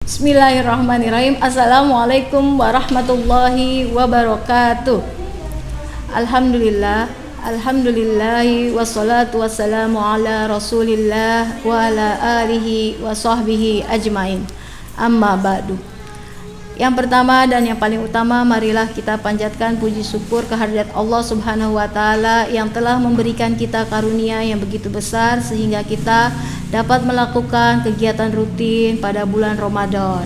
Bismillahirrahmanirrahim. Assalamualaikum warahmatullahi wabarakatuh. Alhamdulillahi wassalatu wassalamu ala rasulillah wa ala alihi wa sahbihi ajmain. Amma ba'du. Yang pertama dan yang paling utama, marilah kita panjatkan puji syukur kehadirat Allah Subhanahu wa taala yang telah memberikan kita karunia yang begitu besar sehingga kita dapat melakukan kegiatan rutin pada bulan Ramadan.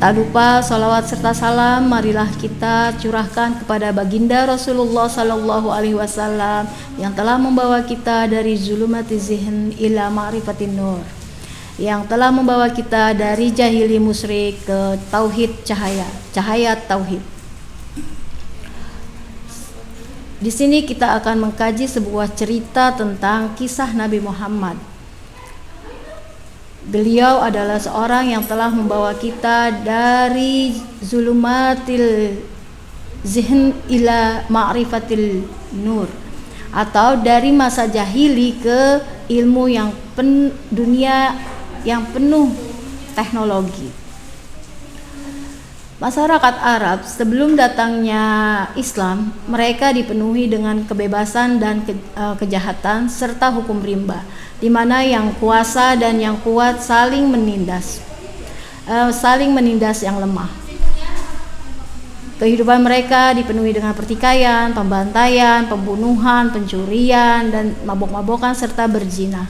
Tak lupa salawat serta salam marilah kita curahkan kepada baginda Rasulullah sallallahu alaihi wasallam yang telah membawa kita dari zulumatiz zihn ila ma'rifatin nur, yang telah membawa kita dari jahili musyrik ke tauhid cahaya tauhid. Di sini kita akan mengkaji sebuah cerita tentang kisah Nabi Muhammad. Beliau adalah seorang yang telah membawa kita dari zulumatil zihn ila ma'rifatil nur, atau dari masa jahili ke ilmu yang dunia yang penuh teknologi. Masyarakat Arab sebelum datangnya Islam, mereka dipenuhi dengan kebebasan dan kejahatan serta hukum rimba, di mana yang kuasa dan yang kuat saling menindas yang lemah. Kehidupan mereka dipenuhi dengan pertikaian, pembantaian, pembunuhan, pencurian, dan mabok-mabokan serta berzina.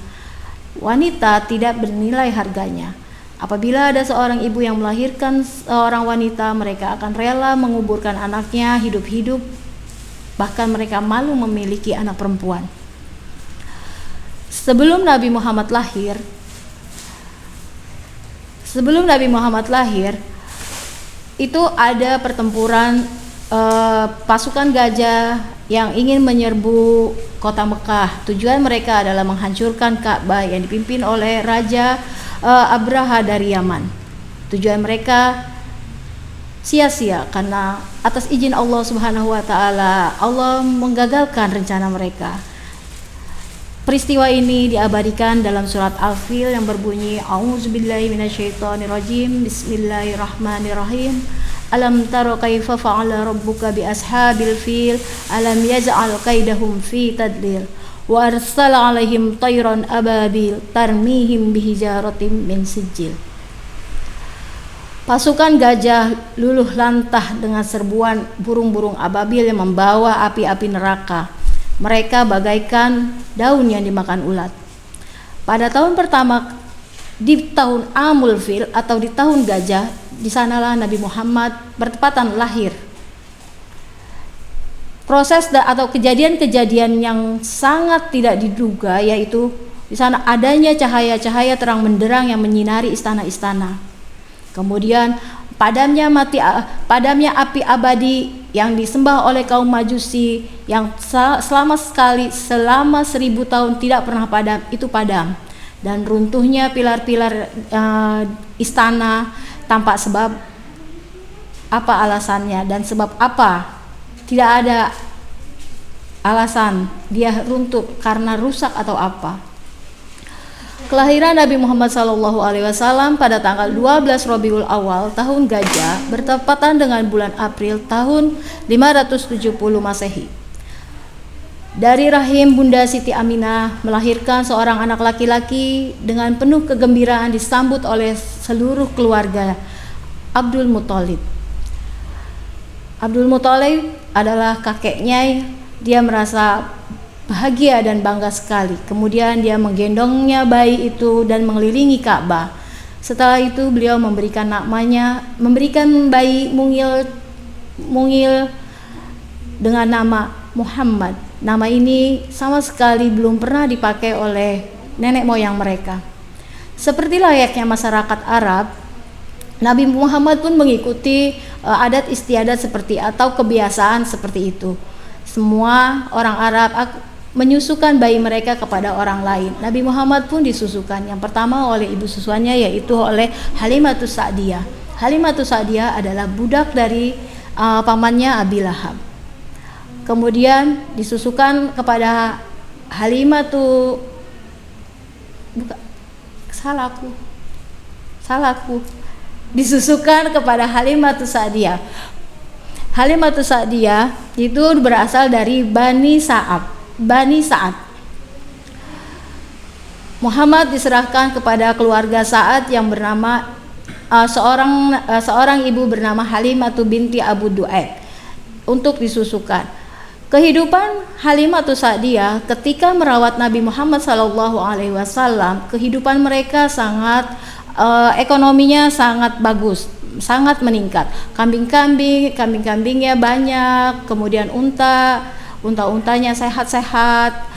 Wanita tidak bernilai harganya. Apabila ada seorang ibu yang melahirkan seorang wanita, mereka akan rela menguburkan anaknya hidup-hidup, bahkan mereka malu memiliki anak perempuan. Sebelum Nabi Muhammad lahir, itu ada pertempuran pasukan gajah yang ingin menyerbu kota Mekah. Tujuan mereka adalah menghancurkan Ka'bah yang dipimpin oleh Raja Abraha dari Yaman. Tujuan mereka sia-sia karena atas izin Allah Subhanahu wa taala, Allah menggagalkan rencana mereka. Peristiwa ini diabadikan dalam surat Al-Fil yang berbunyi, A'udzubillahi minasyaitonirrajim, Bismillahirrahmanirrahim. Alam taro kaifa fa'ala rabbuka bi ashabil fil, alam yaj'al kaidahum fi tadlil, wa arsala 'alaihim tayran ababil tarmihim bihijaratin min sijil. Pasukan gajah luluh lantah dengan serbuan burung-burung ababil yang membawa api-api neraka. Mereka bagaikan daun yang dimakan ulat. Pada tahun pertama, di tahun Amul Fil atau di tahun gajah, di sanalah Nabi Muhammad bertepatan lahir. Proses atau kejadian-kejadian yang sangat tidak diduga, yaitu di sana adanya cahaya-cahaya terang benderang yang menyinari istana-istana. Kemudian padamnya api abadi yang disembah oleh kaum Majusi yang selama 1000 tahun tidak pernah padam, itu padam. Dan runtuhnya pilar-pilar istana tanpa sebab apa alasannya dan sebab apa, tidak ada alasan dia runtuh karena rusak atau apa. Kelahiran Nabi Muhammad SAW pada tanggal 12 Rabiul Awal tahun Gajah bertepatan dengan bulan April tahun 570 Masehi. Dari rahim Bunda Siti Aminah melahirkan seorang anak laki-laki dengan penuh kegembiraan disambut oleh seluruh keluarga Abdul Muthalib. Abdul Muthalib adalah kakeknya. Dia merasa bahagia dan bangga sekali. Kemudian dia menggendongnya bayi itu dan mengelilingi Ka'bah. Setelah itu beliau memberikan bayi mungil dengan nama Muhammad. Nama ini sama sekali belum pernah dipakai oleh nenek moyang mereka. Seperti layaknya masyarakat Arab, Nabi Muhammad pun mengikuti adat istiadat seperti atau kebiasaan seperti itu. Semua orang Arab menyusukan bayi mereka kepada orang lain. Nabi Muhammad pun disusukan. Yang pertama oleh ibu susuannya, yaitu oleh Halimatus Sa'diyah. Halimatus Sa'diyah adalah budak dari pamannya Abi Lahab. Kemudian disusukan kepada Halimatu salahku disusukan kepada Halimatus Sa'diyah. Halimatus Sa'diyah itu berasal dari Bani Sa'ad. Muhammad diserahkan kepada keluarga Sa'ad yang bernama seorang ibu bernama Halimatu binti Abu Du'aib untuk disusukan. Kehidupan Halimatus Sa'diyah ketika merawat Nabi Muhammad SAW, kehidupan mereka sangat ekonominya sangat bagus, sangat meningkat. Kambing-kambingnya banyak, kemudian unta-untanya sehat-sehat.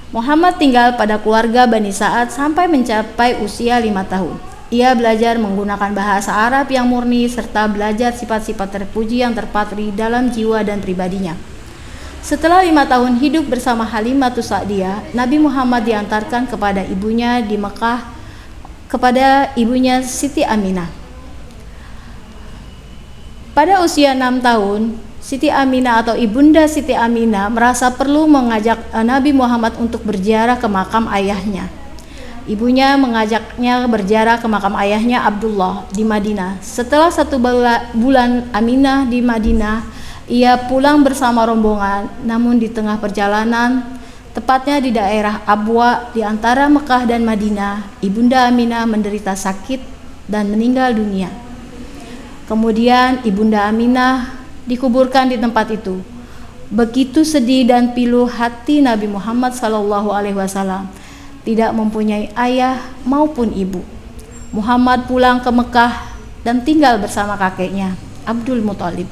Muhammad tinggal pada keluarga Bani Sa'ad sampai mencapai usia 5 tahun. Ia belajar menggunakan bahasa Arab yang murni serta belajar sifat-sifat terpuji yang terpatri dalam jiwa dan pribadinya. Setelah 5 tahun hidup bersama Halimatus Sa'diyah, Nabi Muhammad diantarkan kepada ibunya di Mekah, kepada ibunya Siti Aminah. Pada usia 6 tahun, Siti Aminah atau Ibunda Siti Aminah merasa perlu mengajak Nabi Muhammad untuk berziarah ke makam ayahnya. Ibunya mengajaknya berziarah ke makam ayahnya Abdullah di Madinah. Setelah 1 bulan Aminah di Madinah, ia pulang bersama rombongan, namun di tengah perjalanan, tepatnya di daerah Abwa di antara Mekah dan Madinah, Ibunda Aminah menderita sakit dan meninggal dunia. Kemudian Ibunda Aminah dikuburkan di tempat itu. Begitu sedih dan pilu hati Nabi Muhammad SAW, tidak mempunyai ayah maupun ibu. Muhammad pulang ke Mekah dan tinggal bersama kakeknya, Abdul Muthalib.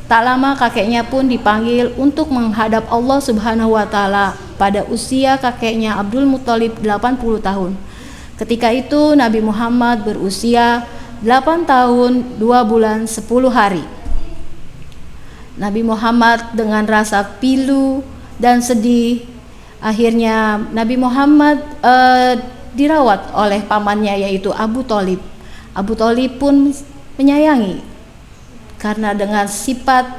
Tak lama kakeknya pun dipanggil untuk menghadap Allah Subhanahu wa Ta'ala pada usia kakeknya Abdul Muthalib 80 tahun. Ketika itu Nabi Muhammad berusia 8 tahun 2 bulan 10 hari. Nabi Muhammad dengan rasa pilu dan sedih, akhirnya Nabi Muhammad dirawat oleh pamannya yaitu Abu Thalib. Abu Thalib pun menyayangi karena dengan sifat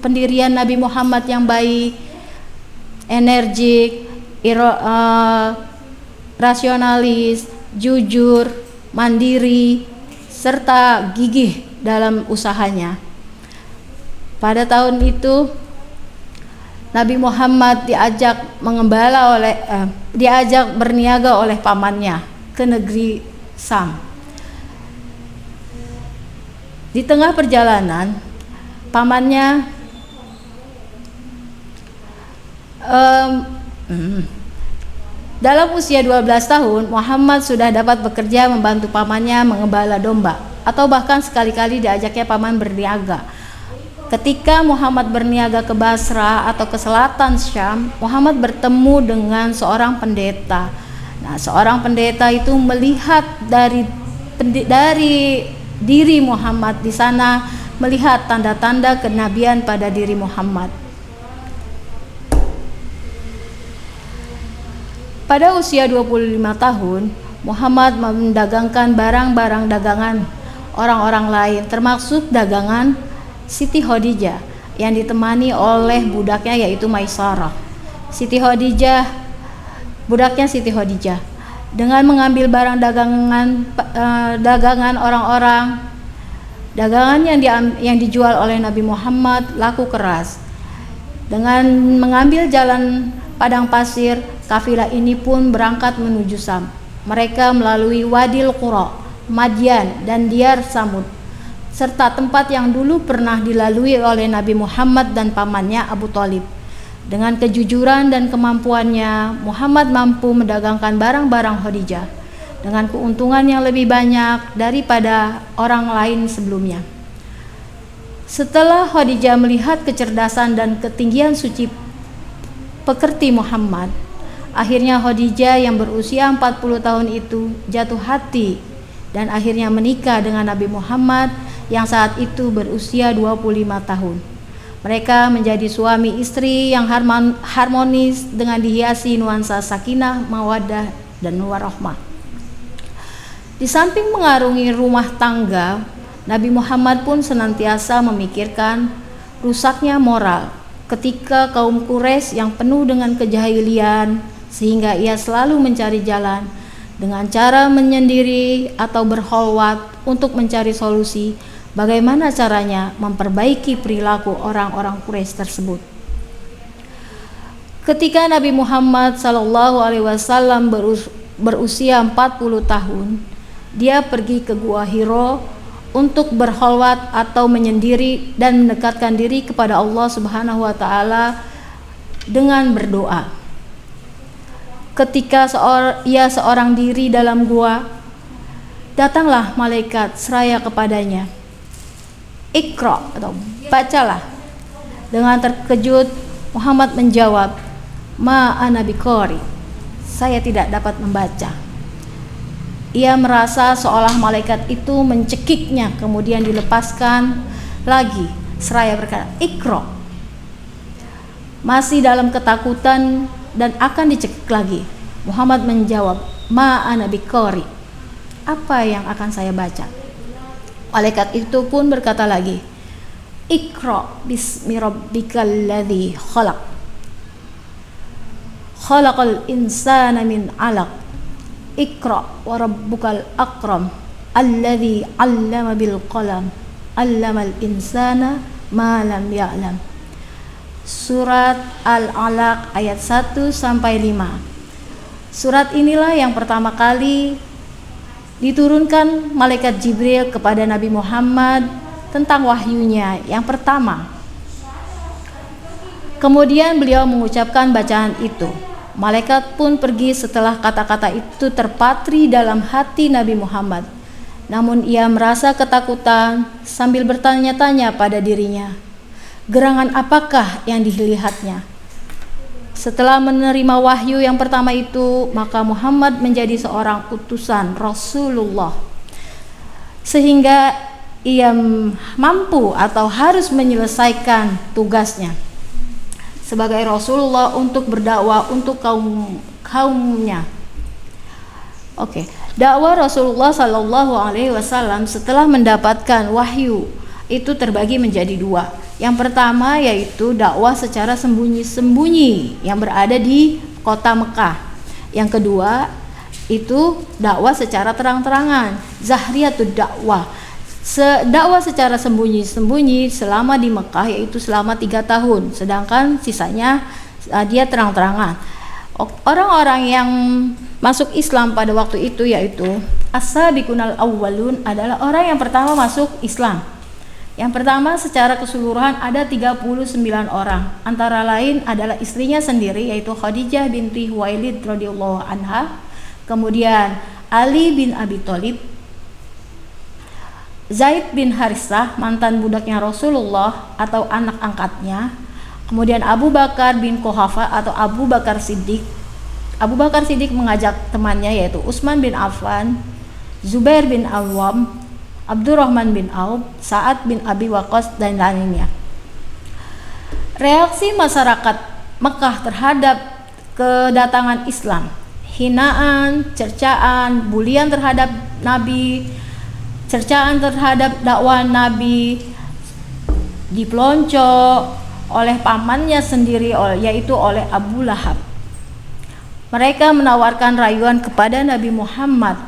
pendirian Nabi Muhammad yang baik, energik, rasionalis, jujur, mandiri, serta gigih dalam usahanya. Pada tahun itu Nabi Muhammad diajak berniaga oleh pamannya ke negeri Sam. Di tengah perjalanan, pamannya dalam usia 12 tahun, Muhammad sudah dapat bekerja membantu pamannya mengembala domba, atau bahkan sekali-kali diajaknya paman berniaga. Ketika Muhammad berniaga ke Basra atau ke selatan Syam, Muhammad bertemu dengan seorang pendeta. Nah, seorang pendeta itu melihat dari diri Muhammad di sana, melihat tanda-tanda kenabian pada diri Muhammad. Pada usia 25 tahun, Muhammad mendagangkan barang-barang dagangan orang-orang lain, termasuk dagangan Siti Khadijah yang ditemani oleh budaknya yaitu Maisarah. Budaknya Siti Khadijah dengan mengambil barang dagangan orang-orang. Dagangan yang dijual oleh Nabi Muhammad laku keras. Dengan mengambil jalan padang pasir, kafilah ini pun berangkat menuju Sam. Mereka melalui Wadil Qura, Madyan, dan Diyar Samud, serta tempat yang dulu pernah dilalui oleh Nabi Muhammad dan pamannya Abu Thalib. Dengan kejujuran dan kemampuannya, Muhammad mampu mendagangkan barang-barang Khadijah dengan keuntungan yang lebih banyak daripada orang lain sebelumnya. Setelah Khadijah melihat kecerdasan dan ketinggian suci pekerti Muhammad, akhirnya Khadijah yang berusia 40 tahun itu jatuh hati dan akhirnya menikah dengan Nabi Muhammad yang saat itu berusia 25 tahun. Mereka menjadi suami istri yang harmonis dengan dihiasi nuansa sakinah, mawaddah, dan warahmah. Di samping mengarungi rumah tangga, Nabi Muhammad pun senantiasa memikirkan rusaknya moral ketika kaum Quraisy yang penuh dengan kejahilian, sehingga ia selalu mencari jalan dengan cara menyendiri atau berkholwat untuk mencari solusi bagaimana caranya memperbaiki perilaku orang-orang Quraisy tersebut. Ketika Nabi Muhammad SAW berusia 40 tahun, dia pergi ke Gua Hiro untuk berkholwat atau menyendiri dan mendekatkan diri kepada Allah Subhanahu wa taala dengan berdoa. Ketika ia seorang diri dalam gua, datanglah malaikat seraya kepadanya. Iqra atau bacalah. Dengan terkejut Muhammad menjawab, "Ma ana biqari." Saya tidak dapat membaca. Ia merasa seolah malaikat itu mencekiknya, kemudian dilepaskan lagi seraya berkata, "Iqra." Masih dalam ketakutan dan akan dicekik lagi, Muhammad menjawab, "Ma ana biqari." Apa yang akan saya baca? Malaikat itu pun berkata lagi, "Iqra bismi rabbikal ladzi khalaq. Khalaqal insana min 'alaq. Iqra wa rabbukal akram. Alladzi 'allama bil qalam. 'Allamal insana ma lam ya'lam." Surat Al-Alaq ayat 1 sampai 5. Surat inilah yang pertama kali diturunkan malaikat Jibril kepada Nabi Muhammad tentang wahyunya yang pertama. Kemudian beliau mengucapkan bacaan itu. Malaikat pun pergi setelah kata-kata itu terpatri dalam hati Nabi Muhammad. Namun ia merasa ketakutan sambil bertanya-tanya pada dirinya, gerangan apakah yang dilihatnya? Setelah menerima wahyu yang pertama itu, maka Muhammad menjadi seorang utusan Rasulullah, sehingga ia mampu atau harus menyelesaikan tugasnya sebagai Rasulullah untuk berdakwah untuk kaumnya. Oke, dakwah Rasulullah Shallallahu Alaihi Wasallam setelah mendapatkan wahyu itu terbagi menjadi dua. Yang pertama yaitu dakwah secara sembunyi-sembunyi yang berada di kota Mekah. Yang kedua itu dakwah secara terang-terangan, zahriyatud dakwah. Dakwah secara sembunyi-sembunyi selama di Mekah yaitu selama 3 tahun, sedangkan sisanya dia terang-terangan. Orang-orang yang masuk Islam pada waktu itu yaitu as-sabiqunal awwalun adalah orang yang pertama masuk Islam. Yang pertama secara keseluruhan ada 39 orang, antara lain adalah istrinya sendiri yaitu Khadijah binti Huwailid radhiyallahu anha, kemudian Ali bin Abi Thalib, Zaid bin Harisah mantan budaknya Rasulullah atau anak angkatnya, kemudian Abu Bakar bin Quhafa atau Abu Bakar Siddiq. Abu Bakar Siddiq mengajak temannya yaitu Utsman bin Affan, Zubair bin Awwam, Abdurrahman bin Auf, Sa'ad bin Abi Waqqas dan lainnya. Reaksi masyarakat Mekah terhadap kedatangan Islam, hinaan, cercaan, bulian terhadap Nabi, cercaan terhadap dakwah Nabi dipelonco oleh pamannya sendiri yaitu oleh Abu Lahab. Mereka menawarkan rayuan kepada Nabi Muhammad,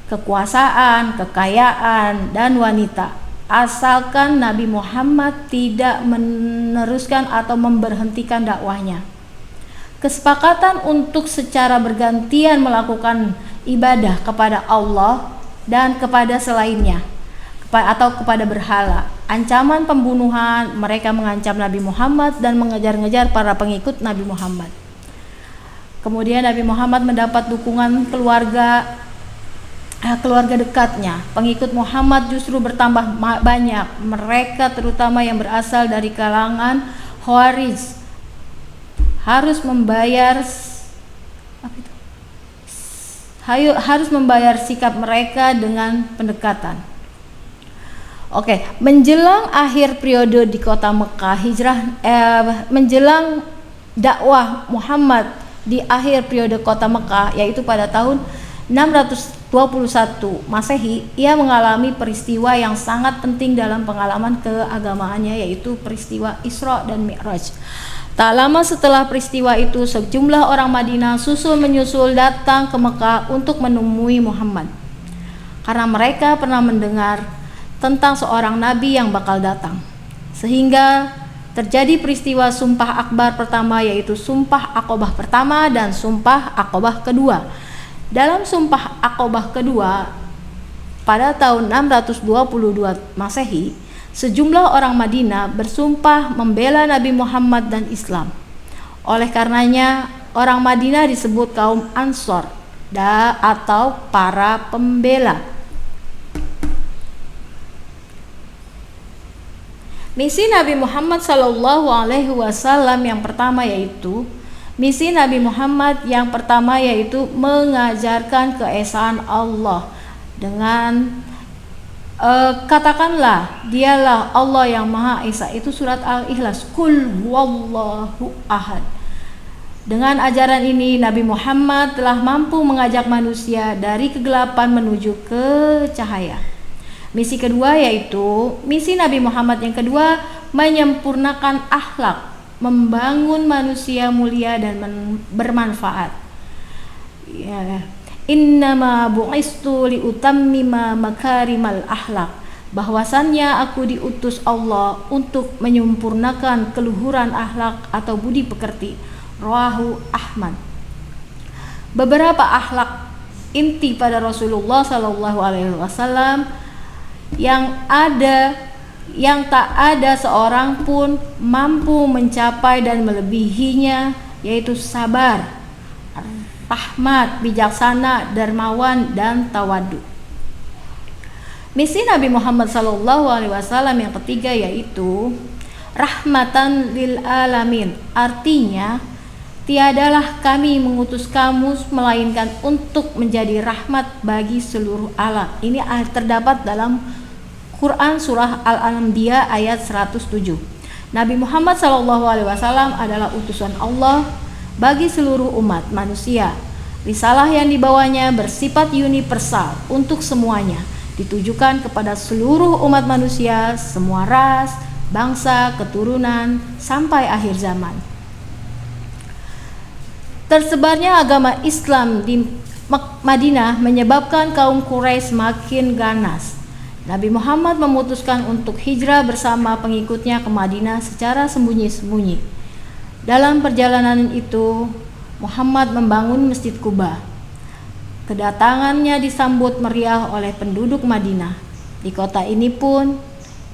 kekuasaan, kekayaan, dan wanita, asalkan Nabi Muhammad tidak meneruskan atau memberhentikan dakwahnya. Kesepakatan untuk secara bergantian melakukan ibadah kepada Allah dan kepada selainnya atau kepada berhala. Ancaman pembunuhan, mereka mengancam Nabi Muhammad dan mengejar-ngejar para pengikut Nabi Muhammad. Kemudian Nabi Muhammad mendapat dukungan keluarga dekatnya. Pengikut Muhammad justru bertambah banyak. Mereka terutama yang berasal dari kalangan Khawarij harus membayar sikap mereka dengan pendekatan. Oke, menjelang akhir periode di kota Mekah, menjelang dakwah Muhammad di akhir periode kota Mekah, yaitu pada tahun 621 Masehi, ia mengalami peristiwa yang sangat penting dalam pengalaman keagamaannya, yaitu peristiwa Isra dan Mi'raj. Tak lama setelah peristiwa itu, sejumlah orang Madinah susul menyusul datang ke Mekah untuk menemui Muhammad, karena mereka pernah mendengar tentang seorang nabi yang bakal datang. Sehingga terjadi peristiwa sumpah akbar pertama, yaitu sumpah Aqobah pertama dan sumpah Aqobah kedua. Dalam sumpah Aqobah kedua pada tahun 622 Masehi, sejumlah orang Madinah bersumpah membela Nabi Muhammad dan Islam. Oleh karenanya, orang Madinah disebut kaum Ansor atau para pembela. Misi Nabi Muhammad SAW yang pertama yaitu mengajarkan keesaan Allah dengan katakanlah dialah Allah yang Maha Esa. Itu surat Al-Ikhlas, Qul huwallahu ahad. Dengan ajaran ini Nabi Muhammad telah mampu mengajak manusia dari kegelapan menuju ke cahaya. Misi kedua yaitu misi Nabi Muhammad yang kedua, menyempurnakan akhlak, membangun manusia mulia dan bermanfaat. Ya. Innama bu'istu liutammima makarimal akhlak, bahwasannya aku diutus Allah untuk menyempurnakan keluhuran akhlak atau budi pekerti. Rawahu Ahmad. Beberapa akhlak inti pada Rasulullah SAW yang tak ada seorang pun mampu mencapai dan melebihinya, yaitu sabar, rahmat, bijaksana, dermawan, dan tawadu. Misi Nabi Muhammad SAW yang ketiga yaitu rahmatan lil alamin. Artinya, tiadalah kami mengutus kamu melainkan untuk menjadi rahmat bagi seluruh alam. Ini terdapat dalam Quran surah Al-Anbiya ayat 107. Nabi Muhammad SAW adalah utusan Allah bagi seluruh umat manusia. Risalah yang dibawanya bersifat universal untuk semuanya, ditujukan kepada seluruh umat manusia, semua ras, bangsa, keturunan, sampai akhir zaman. Tersebarnya agama Islam di Madinah menyebabkan kaum Quraisy makin ganas. Nabi Muhammad memutuskan untuk hijrah bersama pengikutnya ke Madinah secara sembunyi-sembunyi. Dalam perjalanan itu, Muhammad membangun Masjid Quba. Kedatangannya disambut meriah oleh penduduk Madinah. Di kota ini pun,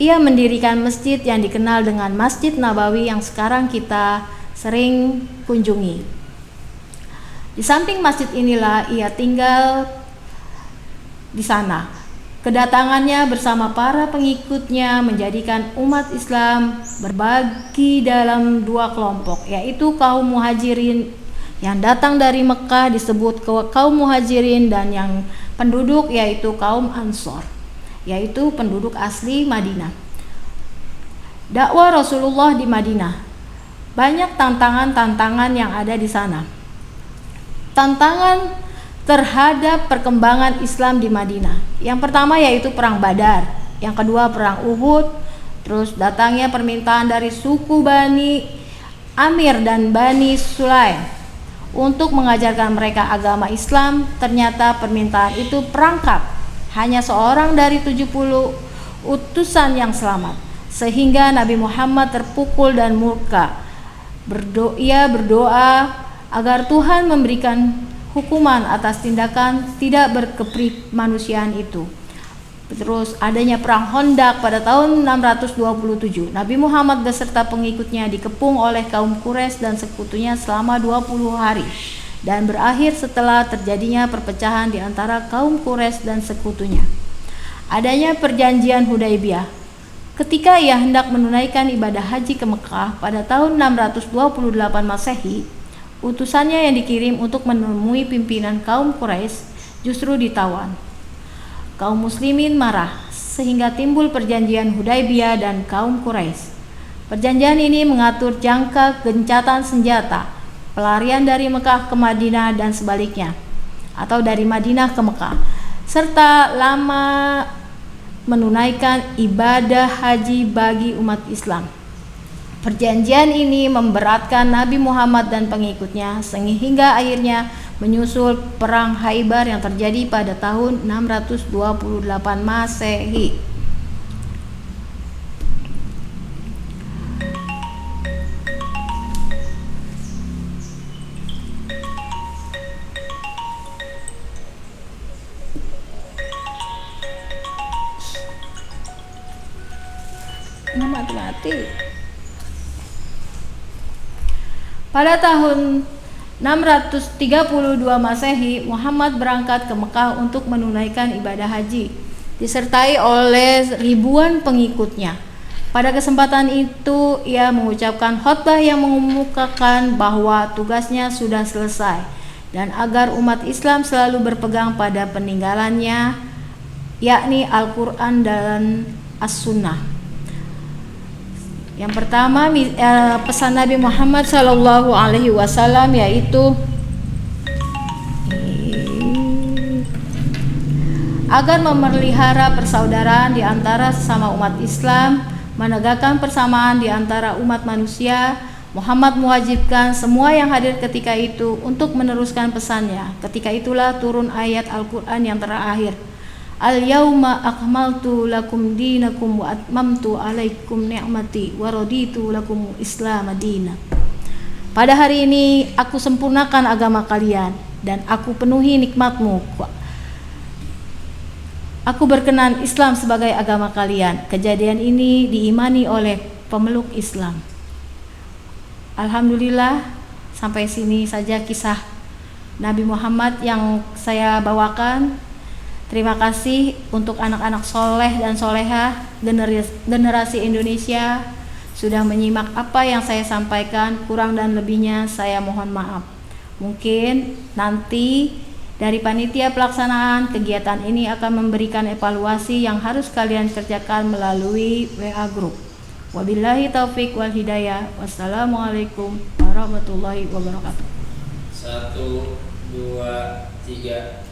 ia mendirikan masjid yang dikenal dengan Masjid Nabawi yang sekarang kita sering kunjungi. Di samping masjid inilah ia tinggal di sana. Kedatangannya bersama para pengikutnya menjadikan umat Islam berbagi dalam dua kelompok, yaitu kaum muhajirin yang datang dari Mekah disebut kaum muhajirin, dan yang penduduk yaitu kaum Ansor, yaitu penduduk asli Madinah. Dakwah Rasulullah di Madinah. Banyak tantangan-tantangan yang ada di sana. Tantangan terhadap perkembangan Islam di Madinah. Yang pertama yaitu perang Badar, yang kedua perang Uhud, terus datangnya permintaan dari suku Bani Amir dan Bani Sulaim untuk mengajarkan mereka agama Islam. Ternyata permintaan itu perangkap, hanya seorang dari 70 utusan yang selamat, sehingga Nabi Muhammad terpukul dan murka. Ia berdoa agar Tuhan memberikan hukuman atas tindakan tidak berkepribadian itu. Terus adanya perang Khandaq pada tahun 627. Nabi Muhammad beserta pengikutnya dikepung oleh kaum Quraisy dan sekutunya selama 20 hari, dan berakhir setelah terjadinya perpecahan di antara kaum Quraisy dan sekutunya. Adanya perjanjian Hudaybiyah. Ketika ia hendak menunaikan ibadah haji ke Mekah pada tahun 628 Masehi, utusannya yang dikirim untuk menemui pimpinan kaum Quraisy justru ditawan. Kaum muslimin marah sehingga timbul perjanjian Hudaybiyah dan kaum Quraisy. Perjanjian ini mengatur jangka gencatan senjata, pelarian dari Mekah ke Madinah dan sebaliknya, atau dari Madinah ke Mekah, serta lama menunaikan ibadah haji bagi umat Islam. Perjanjian ini memberatkan Nabi Muhammad dan pengikutnya sehingga akhirnya menyusul perang Khaybar yang terjadi pada tahun 628 Masehi. Mati. Pada tahun 632 Masehi, Muhammad berangkat ke Mekah untuk menunaikan ibadah haji, disertai oleh ribuan pengikutnya. Pada kesempatan itu, ia mengucapkan khotbah yang mengemukakan bahwa tugasnya sudah selesai dan agar umat Islam selalu berpegang pada peninggalannya, yakni Al-Quran dan As-Sunnah. Yang pertama, pesan Nabi Muhammad SAW yaitu agar memelihara persaudaraan di antara sesama umat Islam, menegakkan persamaan di antara umat manusia. Muhammad mewajibkan semua yang hadir ketika itu untuk meneruskan pesannya. Ketika itulah turun ayat Al-Quran yang terakhir, Al-yawma akmaltu lakum dinakum wa atmamtu alaikum ni'mati wa raditu lakum Islam madina. Pada hari ini aku sempurnakan agama kalian dan aku penuhi nikmatmu. Aku berkenan Islam sebagai agama kalian. Kejadian ini diimani oleh pemeluk Islam. Alhamdulillah, sampai sini saja kisah Nabi Muhammad yang saya bawakan. Terima kasih untuk anak-anak soleh dan solehah generasi Indonesia sudah menyimak apa yang saya sampaikan. Kurang dan lebihnya saya mohon maaf. Mungkin nanti dari panitia pelaksanaan kegiatan ini akan memberikan evaluasi yang harus kalian kerjakan melalui WA Group. Wabillahi taufik wal hidayah. Wassalamualaikum warahmatullahi wabarakatuh. 1, 2, 3